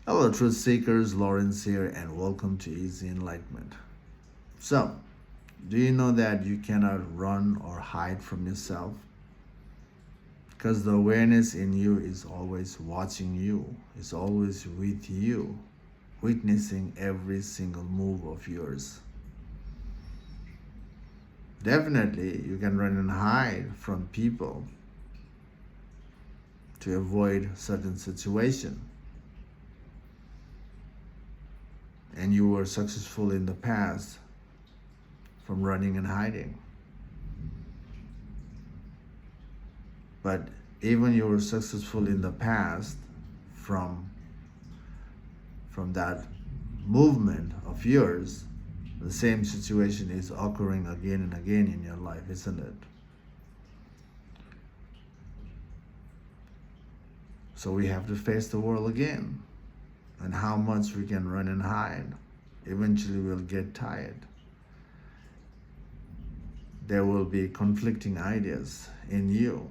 Hello, truth seekers. Lawrence here, and welcome to Easy Enlightenment. So, do you know that you cannot run or hide from yourself? Because the awareness in you is always watching you, is always with you, witnessing every single move of yours. Definitely, you can run and hide from people to avoid certain situation. And you were successful in the past from running and hiding. But even you were successful in the past from that movement of yours, the same situation is occurring again and again in your life, isn't it? So we have to face the world again. And how much we can run and hide, eventually we'll get tired. There will be conflicting ideas in you.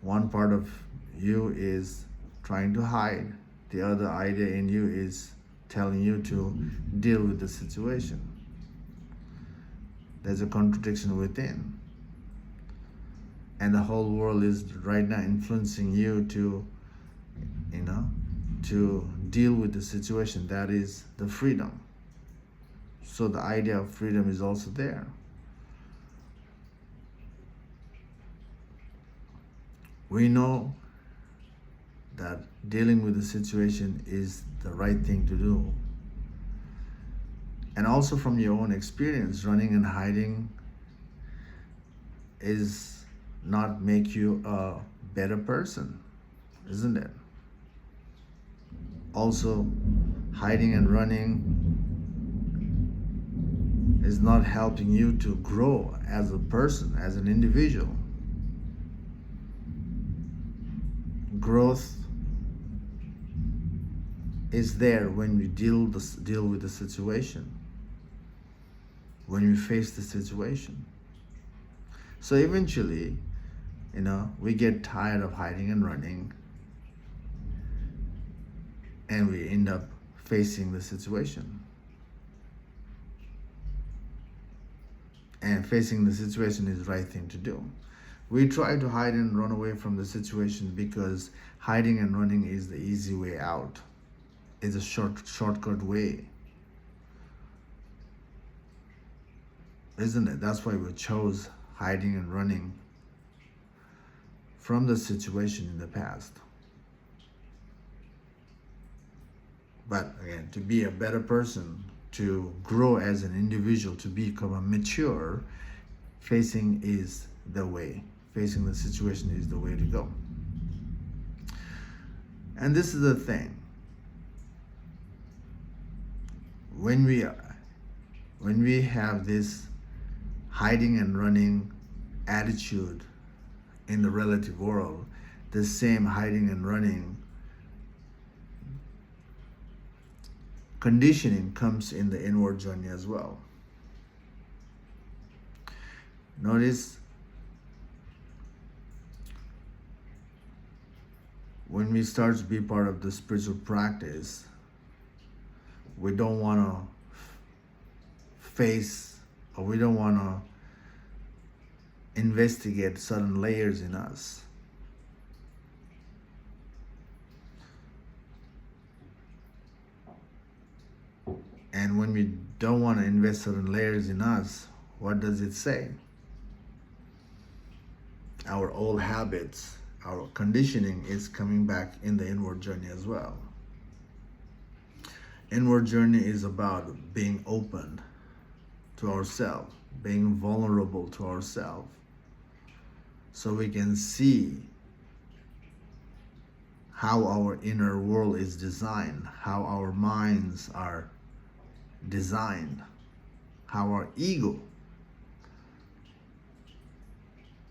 One part of you is trying to hide. The other idea in you is telling you to deal with the situation. There's a contradiction within. And the whole world is right now influencing you to deal with the situation. That is the freedom. So the idea of freedom is also there. We know that dealing with the situation is the right thing to do. And also from your own experience, running and hiding is not make you a better person, isn't it? Also, hiding and running is not helping you to grow as a person, as an individual. Growth is there when we deal with the situation, when we face the situation. So eventually, we get tired of hiding and running, and we end up facing the situation. And facing the situation is the right thing to do. We try to hide and run away from the situation because hiding and running is the easy way out. It's a shortcut way. Isn't it? That's why we chose hiding and running from the situation in the past. But again, to be a better person, to grow as an individual, to become a mature, facing is the way. Facing the situation is the way to go. And this is the thing. When we have this hiding and running attitude in the relative world, the same hiding and running conditioning comes in the inward journey as well. Notice when we start to be part of the spiritual practice, we don't want to face, or we don't want to investigate certain layers in us. And when we don't want to invest certain layers in us, what does it say? Our old habits, our conditioning is coming back in the inward journey as well. Inward journey is about being open to ourselves, being vulnerable to ourselves, so we can see how our inner world is designed, how our minds are designed, how our ego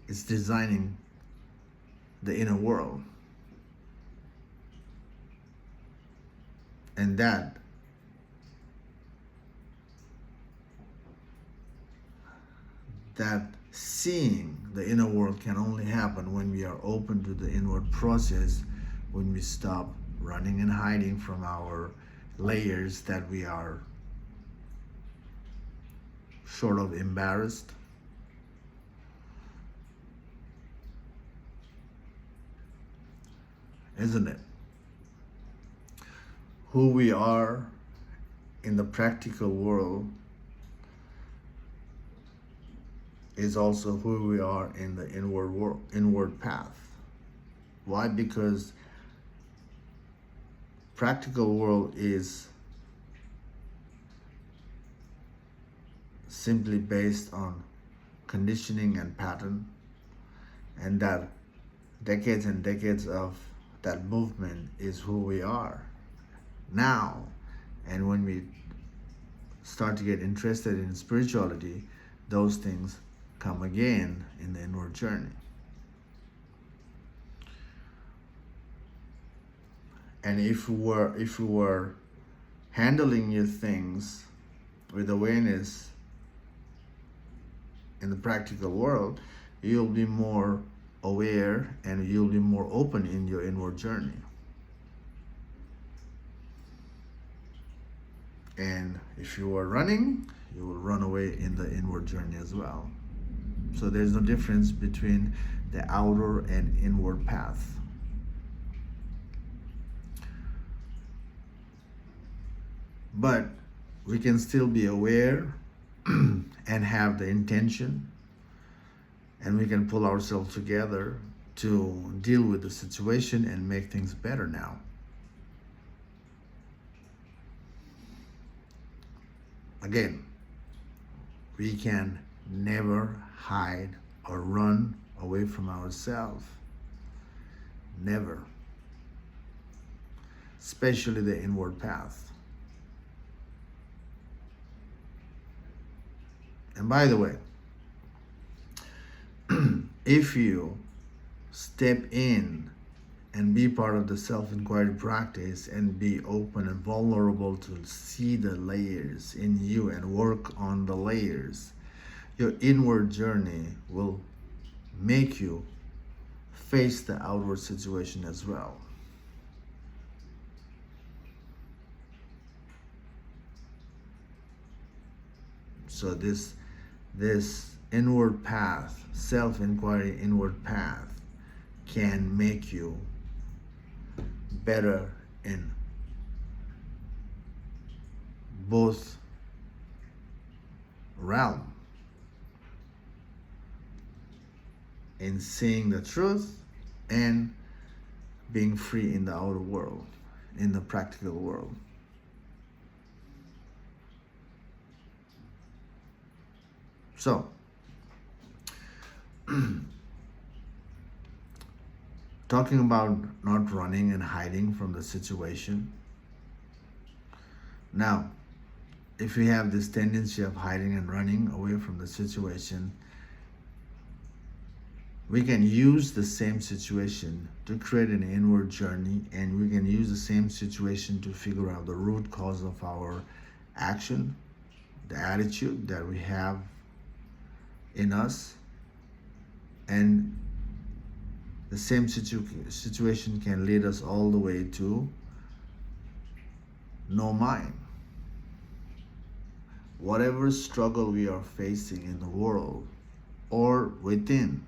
is designing the inner world. And that seeing the inner world can only happen when we are open to the inward process, when we stop running and hiding from our layers that we are sort of embarrassed. Isn't it? Who we are in the practical world is also who we are in the inward path. Why? Because practical world is simply based on conditioning and pattern, and that decades and decades of that movement is who we are now. And when we start to get interested in spirituality, those things come again in the inward journey. And if we were handling your things with awareness in the practical world, you'll be more aware and you'll be more open in your inward journey. And if you are running, you will run away in the inward journey as well. So there's no difference between the outer and inward path. But we can still be aware and have the intention, and we can pull ourselves together to deal with the situation and make things better now. Again, we can never hide or run away from ourselves. Never. Especially the inward path. And by the way, if you step in and be part of the self-inquiry practice and be open and vulnerable to see the layers in you and work on the layers, your inward journey will make you face the outward situation as well. So this inward path, self-inquiry inward path, can make you better in both realms, in seeing the truth and being free in the outer world, in the practical world. So, talking about not running and hiding from the situation. Now, if we have this tendency of hiding and running away from the situation, we can use the same situation to create an inward journey, and we can use the same situation to figure out the root cause of our action, the attitude that we have in us, and the same situation can lead us all the way to no mind. Whatever struggle we are facing in the world or within,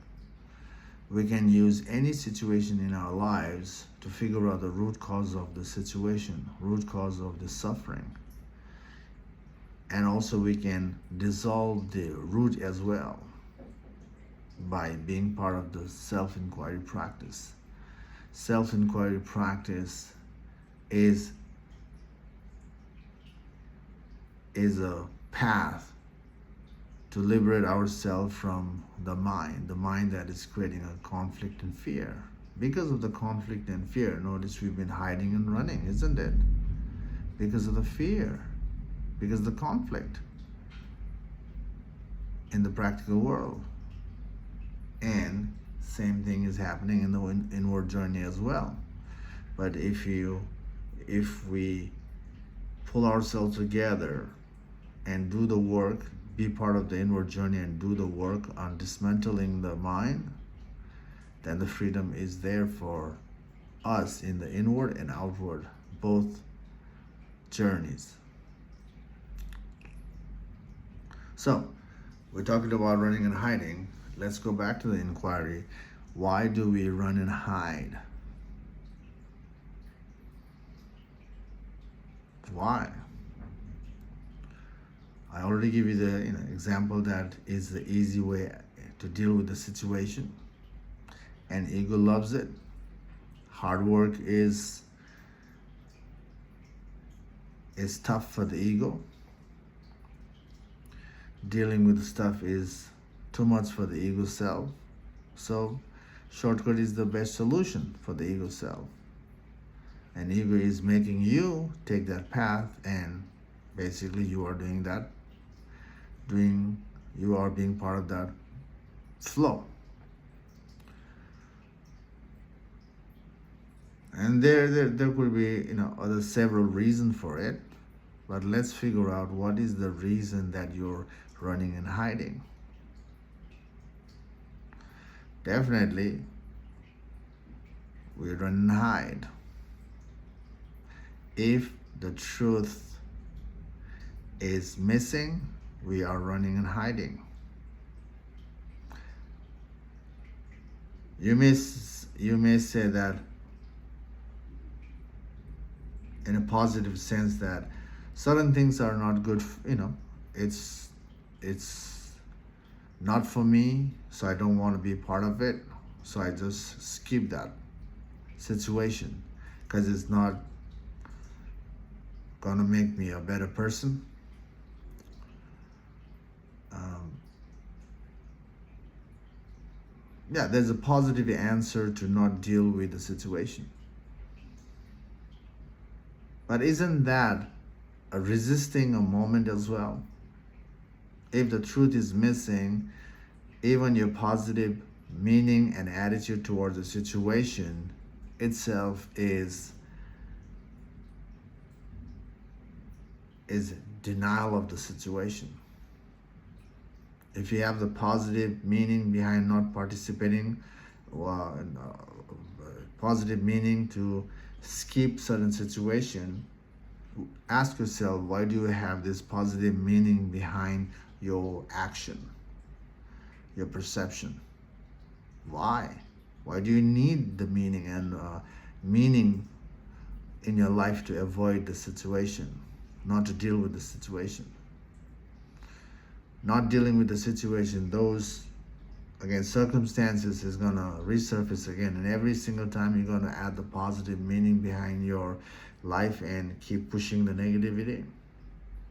we can use any situation in our lives to figure out the root cause of the situation, root cause of the suffering. And also we can dissolve the root as well by being part of the self-inquiry practice. Self-inquiry practice is a path to liberate ourselves from the mind that is creating a conflict and fear. Because of the conflict and fear, notice we've been hiding and running, isn't it? Because of the fear, because of the conflict in the practical world. And same thing is happening in the inward journey as well. But if we pull ourselves together and do the work, be part of the inward journey and do the work on dismantling the mind, then the freedom is there for us in the inward and outward, both journeys. So, we're talking about running and hiding. Let's go back to the inquiry. Why do we run and hide? Why? I already give you the example that is the easy way to deal with the situation, and ego loves it. Hard work is tough for the ego. Dealing with the stuff is too much for the ego self. So shortcut is the best solution for the ego self. And ego is making you take that path, and basically you are doing that. You are being part of that flow. And there could be other several reasons for it, but let's figure out what is the reason that you're running and hiding. Definitely, we run and hide if the truth is missing. We are running and hiding. You may say that in a positive sense, that certain things are not good. It's not for me, so I don't want to be part of it. So I just skip that situation because it's not gonna make me a better person. There's a positive answer to not deal with the situation. But isn't that a resisting a moment as well? If the truth is missing, even your positive meaning and attitude towards the situation itself is denial of the situation. If you have the positive meaning behind not participating, positive meaning to skip certain situation, ask yourself, why do you have this positive meaning behind your action, your perception? Why do you need the meaning and meaning in your life to avoid the situation, not to deal with the situation? Not dealing with the situation, those again circumstances is gonna resurface again, and every single time you're gonna add the positive meaning behind your life and keep pushing the negativity.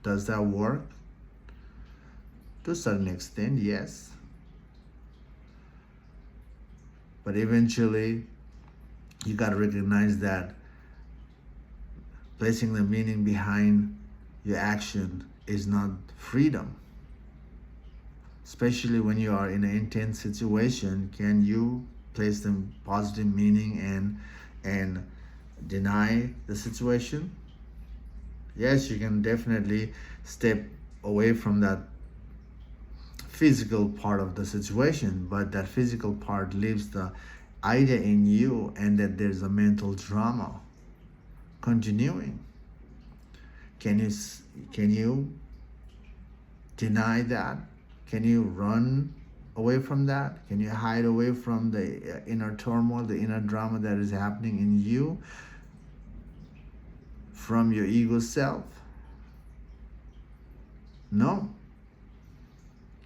Does that work? To a certain extent, yes. But eventually you gotta recognize that placing the meaning behind your action is not freedom. Especially when you are in an intense situation, can you place the positive meaning and deny the situation? Yes, you can definitely step away from that physical part of the situation, but that physical part leaves the idea in you, and that there's a mental drama continuing. Can you deny that? Can you run away from that? Can you hide away from the inner turmoil, the inner drama that is happening in you from your ego self? No,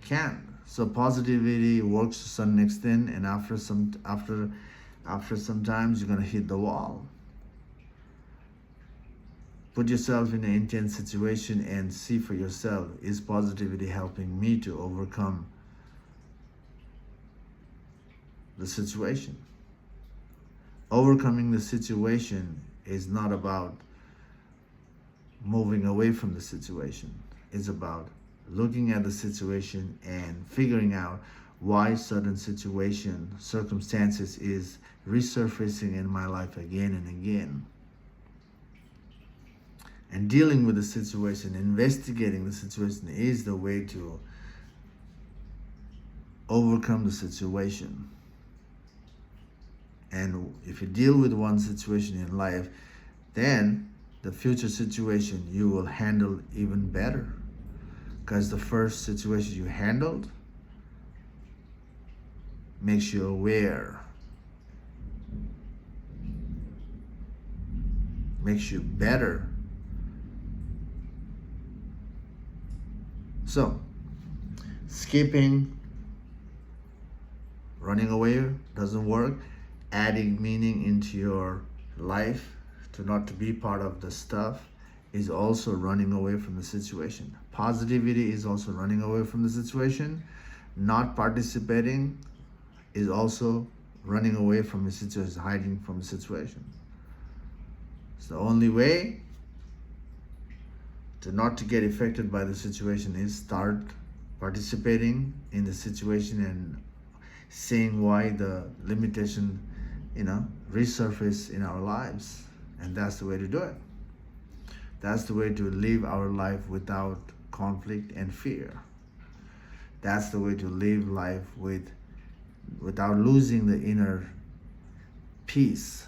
can't. So positivity works to some extent, and after sometimes you're gonna hit the wall. Put yourself in an intense situation and see for yourself, is positivity helping me to overcome the situation? Overcoming the situation is not about moving away from the situation. It's about looking at the situation and figuring out why certain circumstances is resurfacing in my life again and again. And dealing with the situation, investigating the situation is the way to overcome the situation And if you deal with one situation in life, then the future situation you will handle even better. Because the first situation you handled makes you aware, makes you better. So, skipping, running away doesn't work. Adding meaning into your life to not to be part of the stuff is also running away from the situation. Positivity is also running away from the situation. Not participating is also running away from the situation, hiding from the situation. It's the only way to not to get affected by the situation is start participating in the situation and seeing why the limitation, resurface in our lives. And that's the way to do it. That's the way to live our life without conflict and fear. That's the way to live life without losing the inner peace.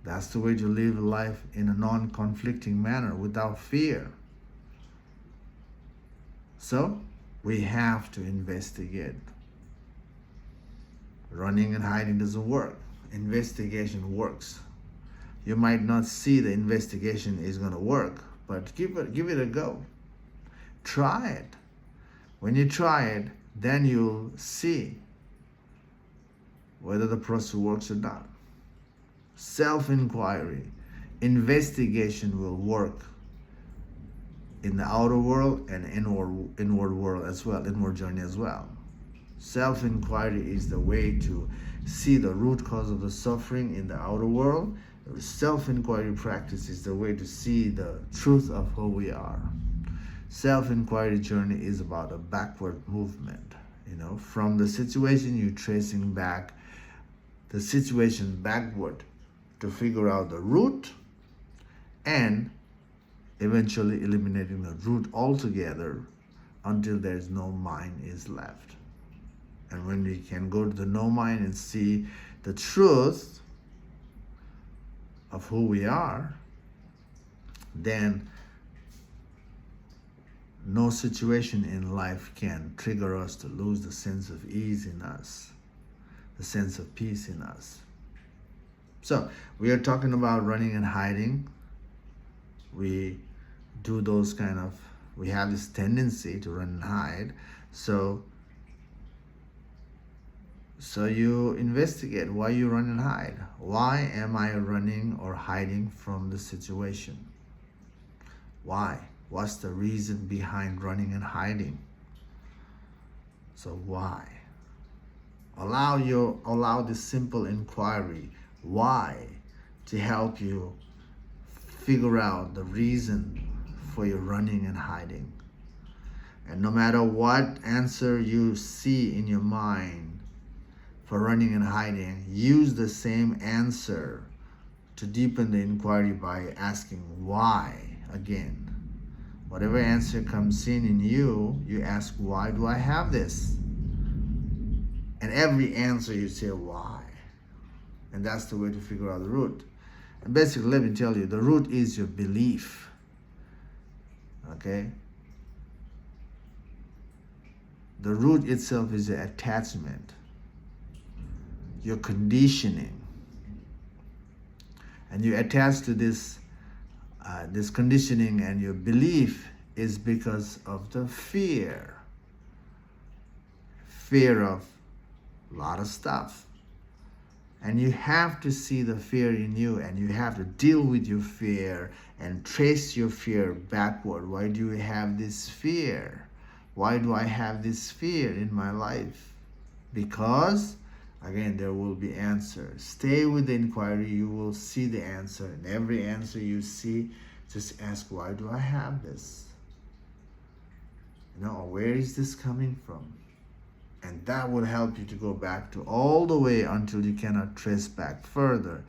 That's the way to live life in a non-conflicting manner without fear. So, we have to investigate. Running and hiding doesn't work. Investigation works. You might not see the investigation is going to work, but give it a go. Try it. When you try it, then you'll see whether the process works or not. Self-inquiry, investigation will work in the outer world and inward world as well, inward journey as well. Self-inquiry is the way to see the root cause of the suffering in the outer world. Self-inquiry practice is the way to see the truth of who we are. Self-inquiry journey is about a backward movement. From the situation, you're tracing back the situation backward to figure out the root and eventually eliminating the root altogether until there's no mind is left. And when we can go to the no mind and see the truth of who we are, then no situation in life can trigger us to lose the sense of ease in us, the sense of peace in us. So, we are talking about running and hiding. We do we have this tendency to run and hide. So you investigate why you run and hide. Why am I running or hiding from the situation? Why? What's the reason behind running and hiding? So why? Allow this simple inquiry, why, to help you figure out the reason for your running and hiding. And no matter what answer you see in your mind for running and hiding, use the same answer to deepen the inquiry by asking why again. Whatever answer comes in you ask, why do I have this? And every answer you say, why? And that's the way to figure out the root. And basically, let me tell you, the root is your belief. Okay? The root itself is your attachment, your conditioning. And you attach to this conditioning, and your belief is because of the fear of a lot of stuff. And you have to see the fear in you, and you have to deal with your fear and trace your fear backward. Why do you have this fear? Why do I have this fear in my life? Because, again, there will be answers. Stay with the inquiry, you will see the answer. And every answer you see, just ask, why do I have this? Where is this coming from? And that will help you to go back to all the way until you cannot trace back further.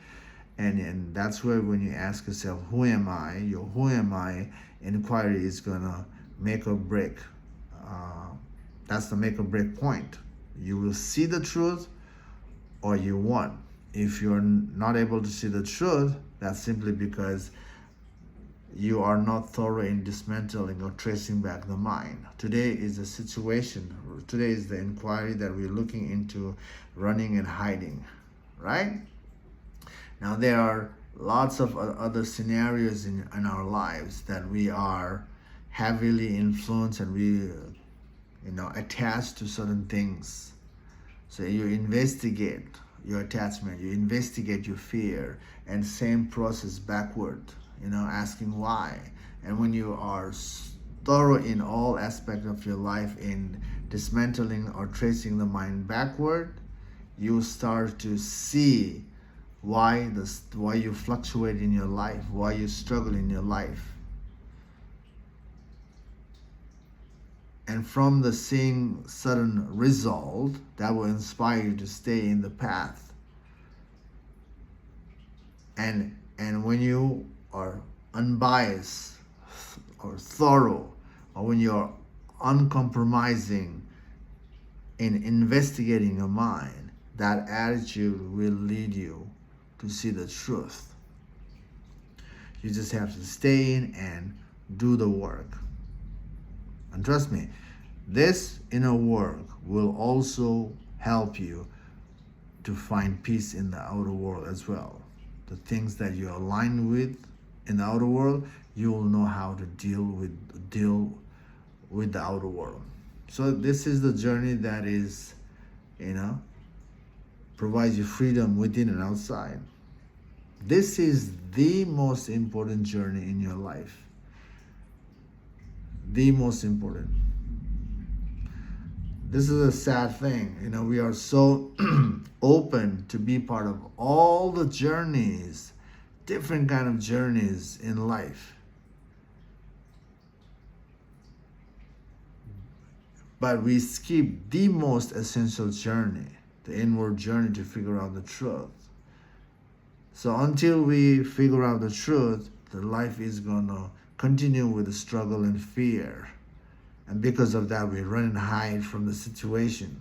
And that's where, when you ask yourself, who am I? Your who am I inquiry is going to make or break That's the make or break point. You will see the truth or you won't. If you're not able to see the truth, that's simply because you are not thorough in dismantling or tracing back the mind. Today is the situation. Today is the inquiry that we're looking into running and hiding, right? Now, there are lots of other scenarios in our lives that we are heavily influenced and we, attached to certain things. So you investigate your attachment, you investigate your fear, and same process backward, asking why. And when you are thorough in all aspects of your life in dismantling or tracing the mind backward, you start to see why you fluctuate in your life, why you struggle in your life. And from the seeing sudden result, that will inspire you to stay in the path. And when you are unbiased or thorough, or when you're uncompromising in investigating your mind, that attitude will lead you to see the truth. You just have to stay in and do the work. And trust me, this inner work will also help you to find peace in the outer world as well. The things that you align with in the outer world, you will know how to deal with the outer world. So this is the journey that is, provides you freedom within and outside. This is the most important journey in your life. The most important. This is a sad thing. We are so open to be part of all the journeys, different kind of journeys in life. But we skip the most essential journey, the inward journey to figure out the truth. So until we figure out the truth, the life is going to continue with the struggle and fear. And because of that, we run and hide from the situation.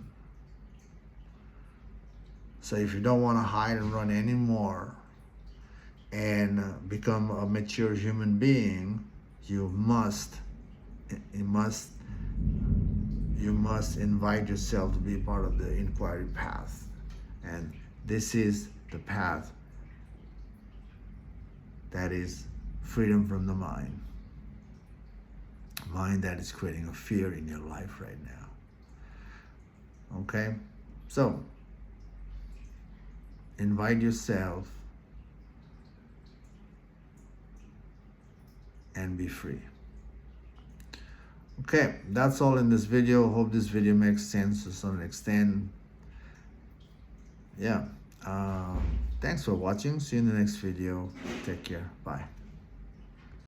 So if you don't want to hide and run anymore and become a mature human being, you must invite yourself to be part of the inquiry path. And this is the path that is freedom from the mind. Mind that is creating a fear in your life right now. Okay? So, invite yourself and be free. Okay, that's all in this video. Hope this video makes sense to some extent. Yeah. Thanks for watching. See you in the next video. Take care. Bye.